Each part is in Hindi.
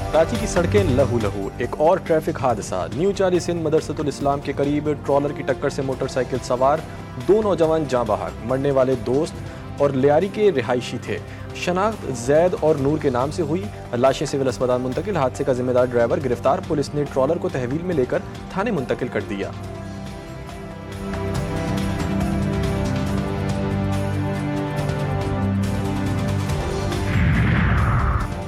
कराची की सड़कें लहू लहू। एक और ट्रैफिक हादसा। न्यू चाली सिंध मदरसतुल इस्लाम के करीब ट्रॉलर की टक्कर से मोटरसाइकिल सवार दो नौजवान जाँ बहक। मरने वाले दोस्त और लियारी के रिहायशी थे। शनाख्त जैद और नूर के नाम से हुई। लाशें सिविल अस्पताल मुंतकिल। हादसे का जिम्मेदार ड्राइवर गिरफ्तार। पुलिस ने ट्रॉलर को तहवील में लेकर थाने मुंतकिल कर दिया।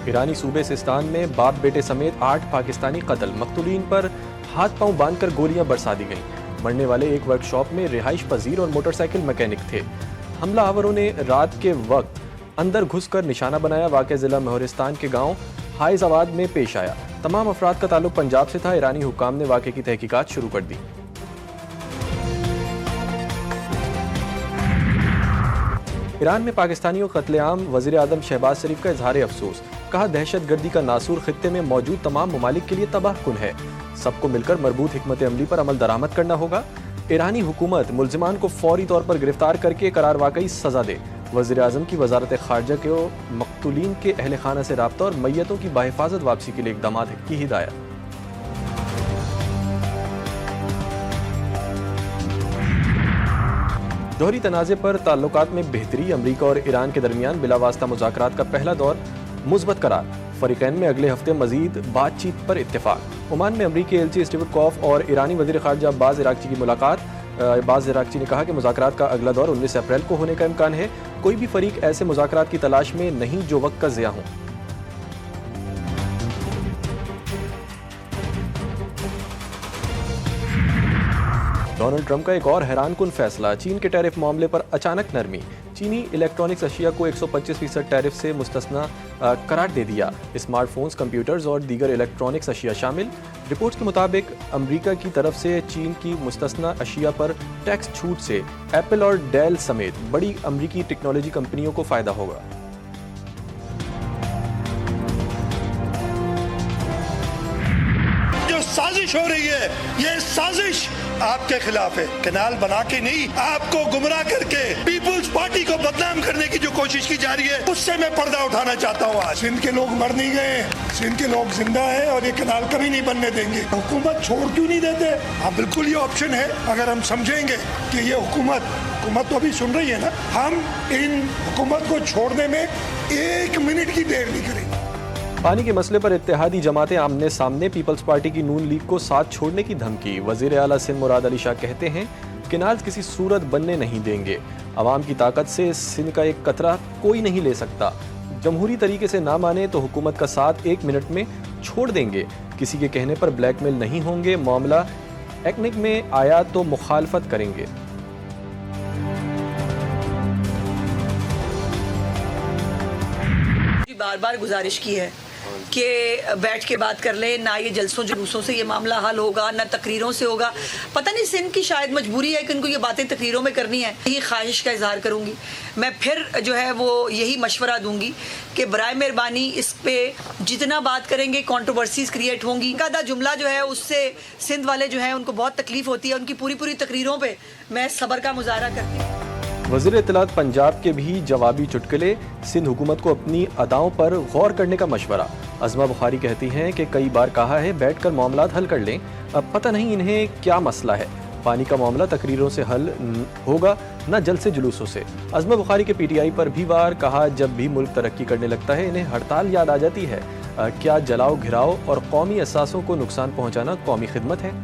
ईरानी सूबे सिस्तान में बाप बेटे समेत 8 पाकिस्तानी कत्ल। मकतूलीन पर हाथ पांव बांधकर गोलियां बरसा दी गईं। मरने वाले एक वर्कशॉप में रिहाइश पजीर और मोटरसाइकिल मैकेनिक थे। हमलावरों ने रात के वक्त अंदर घुसकर निशाना बनाया। वाक़या जिला महरिस्तान के गांव हाइजाबाद में पेश आया। तमाम अफराद का ताल्लुक पंजाब से था। ईरानी हुक्काम ने वाक़े की तहकीकात शुरू कर दी। ईरान में पाकिस्तानियों का कत्लेआम। वज़ीर आज़म शहबाज शरीफ का इजहार अफसोस। कहा, दहशत गर्दी का नासूर खित्ते में मौजूद तमाम ममालिक के लिए तबाहकुन है। सबको मिलकर मरबूत हिकमत अमली पर अमल दरामद करना होगा। ईरानी हुकूमत मुल्जिमान को फौरी तौर पर गिरफ्तार करके करार वाकई सजा दे। वज़ीर आज़म की वजारत खारजा को मकतूलीन के अहल खाना से राब्ता और मैयतों की बाहिफाजत वापसी के लिए इक़दाम की हिदायत। दोहरी तनाज़े पर ताल्लुकात में बेहतरी। अमरीका और ईरान के दरमियान बिलावास्ता मुज़ाकरात का पहला दौर मुस्बत करार। फ़रीक़ैन में अगले हफ्ते मज़ीद बातचीत पर इत्तेफाक। ओमान में अमरीकी एलची स्टीव विटकॉफ और ईरानी वज़ीर ख़ारजा अब्बास इराक़ची की मुलाकात। अब्बास इराक़ची ने कहा कि मुज़ाकरात का अगला दौर 19 अप्रैल को होने का इम्कान है। कोई भी फ़रीक ऐसे मुज़ाकरात की तलाश में नहीं जो वक्त का ज़िया हो। डोनाल्ड ट्रंप का एक और हैरानकुन फैसला। चीन के टैरिफ मामले पर अचानक नरमी। चीनी इलेक्ट्रॉनिक्स अशिया को 125% टैरिफ से मुस्तस्ना करार दे दिया। स्मार्टफोन्स, कंप्यूटर्स और दीगर इलेक्ट्रॉनिक्स अशिया शामिल। रिपोर्ट्स के मुताबिक अमरीका की तरफ से चीन की मुस्तस्ना अशिया पर टैक्स छूट से एप्पल और डेल समेत बड़ी अमरीकी टेक्नोलॉजी कंपनियों को फायदा होगा। जो साजिश हो रही है, ये साजिश आपके खिलाफ है। कैनाल बना के नहीं, आपको गुमराह करके पीपुल्स पार्टी को बदनाम करने की जो कोशिश की जा रही है, उससे मैं पर्दा उठाना चाहता हूँ। आज सिंध के लोग मर नहीं गए, सिंध के लोग जिंदा है और ये कैनाल कभी नहीं बनने देंगे। हुकूमत छोड़ क्यों नहीं देते? हाँ, बिल्कुल ये ऑप्शन है। अगर हम समझेंगे कि ये हुकूमत तो अभी सुन रही है ना, हम इन हुकूमत को छोड़ने में 1 मिनट की देर नहीं करेंगे। पानी के मसले पर इत्तेहादी जमातें आमने सामने। पीपल्स पार्टी की नून लीग को साथ छोड़ने की धमकी। वज़ीर आला सिंध मुराद अली शाह कहते हैं किनाल किसी सूरत बनने नहीं देंगे। अवाम की ताकत से सिंध का एक कतरा कोई नहीं ले सकता। जमहूरी तरीके से ना माने तो हुकूमत का साथ 1 मिनट में छोड़ देंगे। किसी के कहने पर ब्लैकमेल नहीं होंगे। मामला एक्निक में आया तो मुखालफत करेंगे। बार बार गुजारिश की है कि बैठ के बात कर लें। ना ये जलसों जुलूसों से ये मामला हल होगा, ना तकरीरों से होगा। पता नहीं सिंध की शायद मजबूरी है कि उनको ये बातें तकरीरों में करनी है। यही ख्वाहिश का इजहार करूँगी। मैं फिर जो है वो यही मशवरा दूंगी कि बराए मेहरबानी इस पे जितना बात करेंगे कंट्रोवर्सीज क्रिएट होंगी। आधा जुमला जो है उससे सिंध वाले जो है उनको बहुत तकलीफ होती है। उनकी पूरी तकरीरों पर मैं सब्र का मुजाहरा करती हूँ। वज़ीर इत्तलात पंजाब के भी जवाबी चुटकुले। सिंध हुकूमत को अपनी अदाओं पर गौर करने का मशवरा। अज़मा बुखारी कहती हैं कि कई बार कहा है बैठकर मामलात हल कर लें। अब पता नहीं इन्हें क्या मसला है। पानी का मामला तकरीरों से हल होगा, न जलसे जुलूसों से। अज़मा बुखारी के PTI पर भी बार कहा, जब भी मुल्क तरक्की करने लगता है इन्हें हड़ताल याद आ जाती है। क्या जलाओ घिराओ और कौमी असासों को नुकसान पहुँचाना कौमी खिदमत है?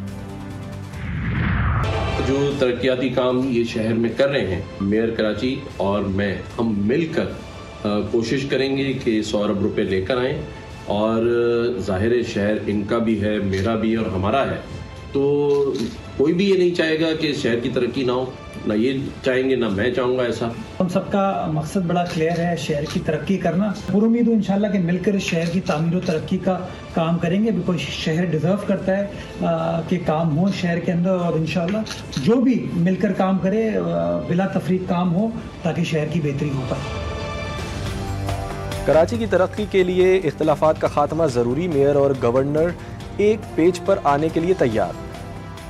जो तरक्याती काम ये शहर में कर रहे हैं, मेयर कराची और मैं, हम मिलकर कोशिश करेंगे कि 100 अरब रुपए लेकर आएँ। और ज़ाहिर शहर इनका भी है, मेरा भी और हमारा है। तो कोई भी ये नहीं चाहेगा कि शहर की तरक्की ना हो। ना ये चाहेंगे, ना मैं चाहूँगा ऐसा। हम सबका मकसद बड़ा क्लियर है, शहर की तरक्की करना। पूरी उम्मीद है इंशाल्लाह कि मिलकर शहर की तामीर और तरक्की का काम करेंगे। बिल्कुल शहर डिज़र्व करता है कि काम हो शहर के अंदर। और इंशाल्लाह जो भी मिलकर काम करे बिला तफरीक काम हो ताकि शहर की बेहतरी हो पाए। कराची की तरक्की के लिए इख्तिलाफात का खात्मा ज़रूरी। मेयर और गवर्नर एक पेज पर आने के लिए तैयार।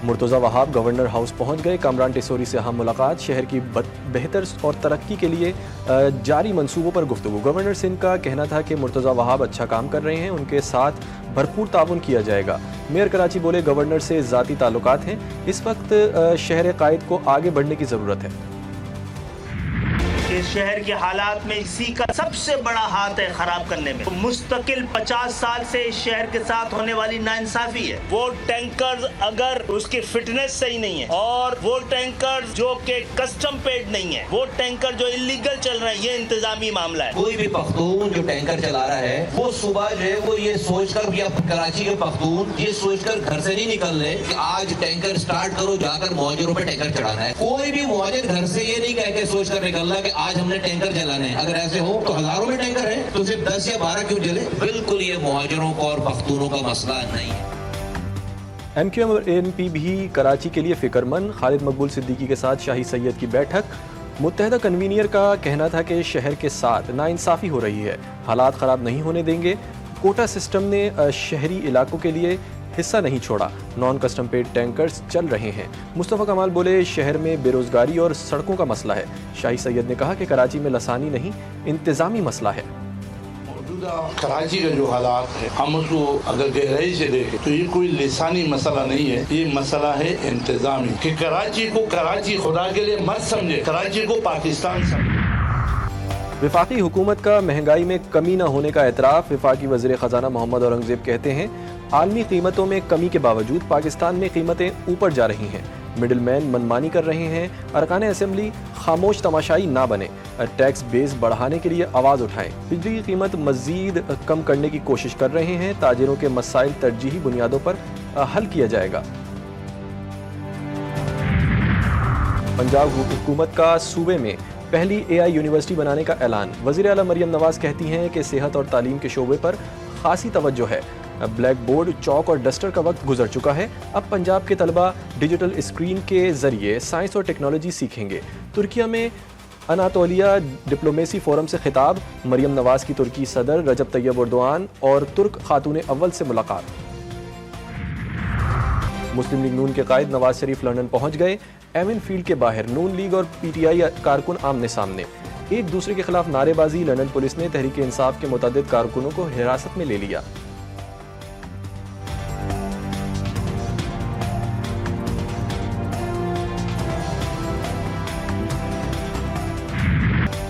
मुर्तज़ा वहाब गवर्नर हाउस पहुंच गए। कामरान टिसोरी से अहम मुलाकात, शहर की बेहतर और तरक्की के लिए जारी मंसूबों पर गुफ्तगू। गवर्नर सिंध का कहना था कि मुर्तज़ा वहाब अच्छा काम कर रहे हैं, उनके साथ भरपूर ताउन किया जाएगा। मेयर कराची बोले गवर्नर से ज़ाती ताल्लुकात हैं, इस वक्त शहर कायद को आगे बढ़ने की ज़रूरत है। इस शहर के हालात में इसी का सबसे बड़ा हाथ है खराब करने में। मुस्तकिल 50 साल से इस शहर के साथ होने वाली नाइंसाफी है। वो टैंकर अगर उसकी फिटनेस सही नहीं है और वो टैंकर जो के कस्टम पेड नहीं है, वो टैंकर जो इलीगल चल रहे हैं, ये इंतजामी मामला है। कोई भी पख्तून जो टैंकर चला रहा है वो सुबह जो है वो ये सोचकर, या कराची के पख्तून ये सोचकर घर से नहीं निकल रहे कि आज टैंकर स्टार्ट करो, जाकर मुहाजिरों पे टैंकर चढ़ाना है। कोई भी मुहाजिर घर से ये नहीं कह के सोचकर निकल रहा कि आज हमने टैंकर चलाने हैं। अगर ऐसे हो तो हजारों में टैंकर है, तो सिर्फ 10 या 12 क्यों चले? बिल्कुल ये मुहाजिरों को और पख्तूनों का मसला नहीं है। MQM-MP भी कराची के लिए फिक्रमंद। खालिद मकबूल सिद्दीकी के साथ शाही सैयद की बैठक। मुत्तहदा कन्वीनियर का कहना था कि शहर के साथ नाइंसाफी हो रही है, हालात ख़राब नहीं होने देंगे। कोटा सिस्टम ने शहरी इलाकों के लिए हिस्सा नहीं छोड़ा, नॉन कस्टम पेड टैंकर्स चल रहे हैं। मुस्तफ़ा कमाल बोले शहर में बेरोजगारी और सड़कों का मसला है। शाही सैयद ने कहा कि कराची में लसानी नहीं, इंतज़ामी मसला है। कराची का जो हालात है, हम उसको अगर गहराई से देखें तो ये कोई लिसानी मसला नहीं है, ये मसला है इंतजामी। कि कराची को कराची खुदा के लिए मत समझे, कराची को पाकिस्तान समझे। वफाकी हुकूमत का महंगाई में कमी न होने का एतराफ़। वफाकी वज़ीर ख़जाना मोहम्मद औरंगज़ेब कहते हैं आलमी कीमतों में कमी के बावजूद पाकिस्तान में कीमतें ऊपर जा रही हैं, मिडिल मैन मनमानी कर रहे हैं। अरकान असेंबली खामोश तमाशाई ना बने, टैक्स बेस बढ़ाने के लिए आवाज़ उठाएं। बिजली की कीमत मज़ीद कम करने की कोशिश कर रहे हैं, ताजिरों के मसाइल तरजीही बुनियादों पर हल किया जाएगा। पंजाब हुकूमत का सूबे में पहली AI यूनिवर्सिटी बनाने का ऐलान। वज़ीर आला मरियम नवाज़ कहती हैं कि सेहत और तालीम के शोबे पर खासी तवज्जो है। ब्लैक बोर्ड, चौक और डस्टर का वक्त गुजर चुका है। अब पंजाब के तलबा डिजिटल स्क्रीन के ज़रिए साइंस और टेक्नोलॉजी सीखेंगे। तुर्किया में अनातोलिया डिप्लोमेसी फोरम से खिताब। मरियम नवाज़ की तुर्की सदर रजब तैयब एर्दोआन और तुर्क खातून अव्वल से मुलाकात। मुस्लिम लीग नून के कायद नवाज शरीफ लंदन पहुंच गए। एमिन फील्ड के बाहर नून लीग और PTI कारकुन आमने सामने, एक दूसरे के खिलाफ नारेबाजी। लंदन पुलिस ने तहरीक इंसाफ के मुतअद्दिद कारकुनों को हिरासत में ले लिया।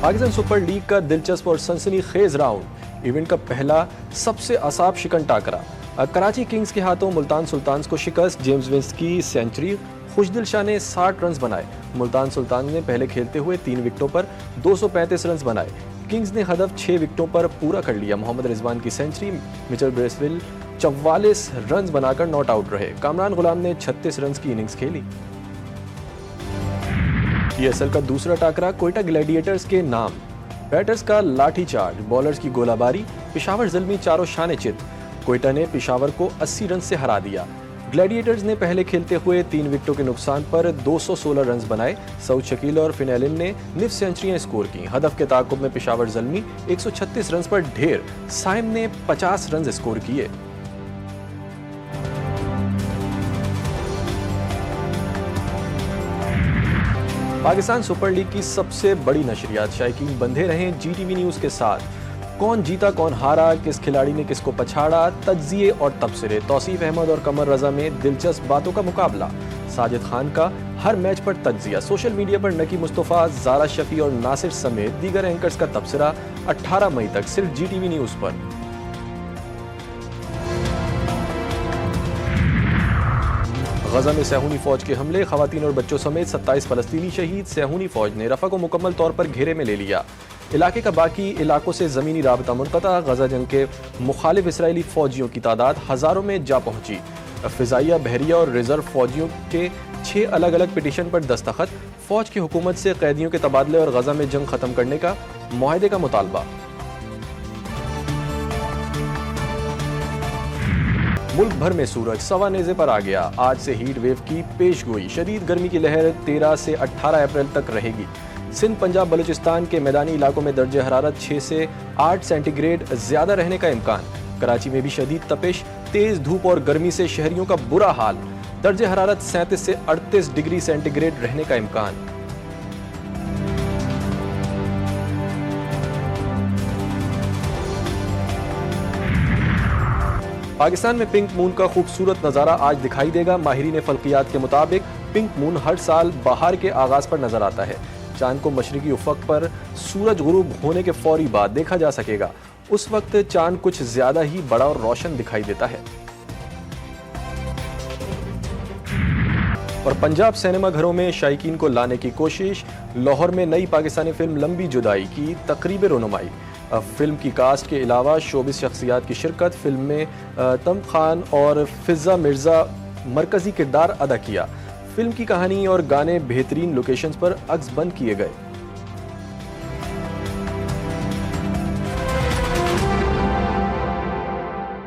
पाकिस्तान सुपर लीग का दिलचस्प और सनसनीखेज राउंड। इवेंट का पहला सबसे असाब शिकन टाकरा। कराची किंग्स के हाथों मुल्तान सुल्तान्स को शिकस्त। जेम्स विंस की सेंचुरी। खुशदिल शाह ने 60 रन बनाए। मुल्तान सुल्तान ने पहले खेलते हुए 3 विकेटों पर 235 रन बनाए। किंग्स ने हदफ 6 विकेटों पर पूरा कर लिया। मोहम्मद रिजवान की सेंचुरी। मिचेल ब्रेसवेल 44 रन बनाकर नॉट आउट रहे। कामरान गुलाम ने 36 रन की इनिंग्स खेली। PSL का दूसरा टाकरा कोयटा ग्लैडिएटर्स के नाम। बैटर्स का लाठीचार्ज, बॉलर्स की गोलाबारी। पेशावर ज़ल्मी चारों शान चित। कोयटा ने पेशावर को 80 रन से हरा दिया। ग्लैडिएटर्स ने पहले खेलते हुए 3 विकेटों के नुकसान पर 216 रन बनाए। सऊद शकील और फिनैलिन ने निफ सेंचुरियां स्कोर की। हदफ के ताक़ुब में पेशावर ज़ल्मी 136 रन पर ढेर। साइम ने 50 रन स्कोर किए। पाकिस्तान सुपर लीग की सबसे बड़ी नशरियात। शायकीन बंधे रहें GTV न्यूज़ के साथ। कौन जीता कौन हारा, किस खिलाड़ी ने किसको पछाड़ा, तज्जिए और तबसरे। तौसीफ अहमद और कमर रजा में दिलचस्प बातों का मुकाबला। साजिद खान का हर मैच पर तज्जिया। सोशल मीडिया पर नकी मुस्तफ़ा, ज़ारा शफी और नासिर समेत दीगर एंकर्स का तबसरा। 18 मई तक सिर्फ GTV न्यूज़ पर। गजा में सेहूनी फौज के हमले। खवातीन और बच्चों समेत 27 फलस्तीनी शहीद। सेहूनी फौज ने रफा को मुकम्मल तौर पर घेरे में ले लिया। इलाके का बाकी इलाकों से ज़मीनी राबता मुनक़ता। गजा जंग के मुखालिफ इसराइली फ़ौजियों की तादाद हज़ारों में जा पहुंची। फ़िज़ाइया, बहरिया और रिज़र्व फ़ौजियों के 6 अलग अलग पिटीशन पर दस्तखत। फ़ौज की हुकूमत से कैदियों के तबादले और गजा में जंग ख़त्म करने का मुआहदे का मुतालबा। मुल्क भर में सूरज सवा नेज़े पर आ गया। आज से हीट वेव की पेशगोई। शदीद गर्मी की लहर 13 से 18 अप्रैल तक रहेगी। सिंध, पंजाब, बलूचिस्तान के मैदानी इलाकों में दर्जे हरारत 6 से 8 सेंटीग्रेड ज़्यादा रहने का इम्कान। कराची में भी शदीद तपिश, तेज़ धूप और गर्मी से शहरियों का बुरा हाल। दर्जे हरारत 37 से 38 डिग्री सेंटीग्रेड रहने का इम्कान। पाकिस्तान में पिंक मून का खूबसूरत नज़ारा आज दिखाई देगा। माहिरीन फल्कियात के मुताबिक पिंक मून हर साल बहार के आगाज पर नजर आता है। चांद को मशरिकी उफक पर सूरज गुरूब होने के फौरी बाद देखा जा सकेगा। उस वक्त चांद कुछ ज्यादा ही बड़ा और रोशन दिखाई देता है। और पंजाब सिनेमा घरों में शायकीन को लाने की कोशिश। लाहौर में नई पाकिस्तानी फिल्म लंबी जुदाई की तकरीब रोनुमाई। फिल्म की कास्ट के अलावा शोबिस शख्सियात की शिरकत। फिल्म में तम खान और फिजा मिर्जा मरकजी किरदार अदा किया। फिल्म की कहानी और गाने बेहतरीन लोकेशंस पर अक्स बंद किए गए।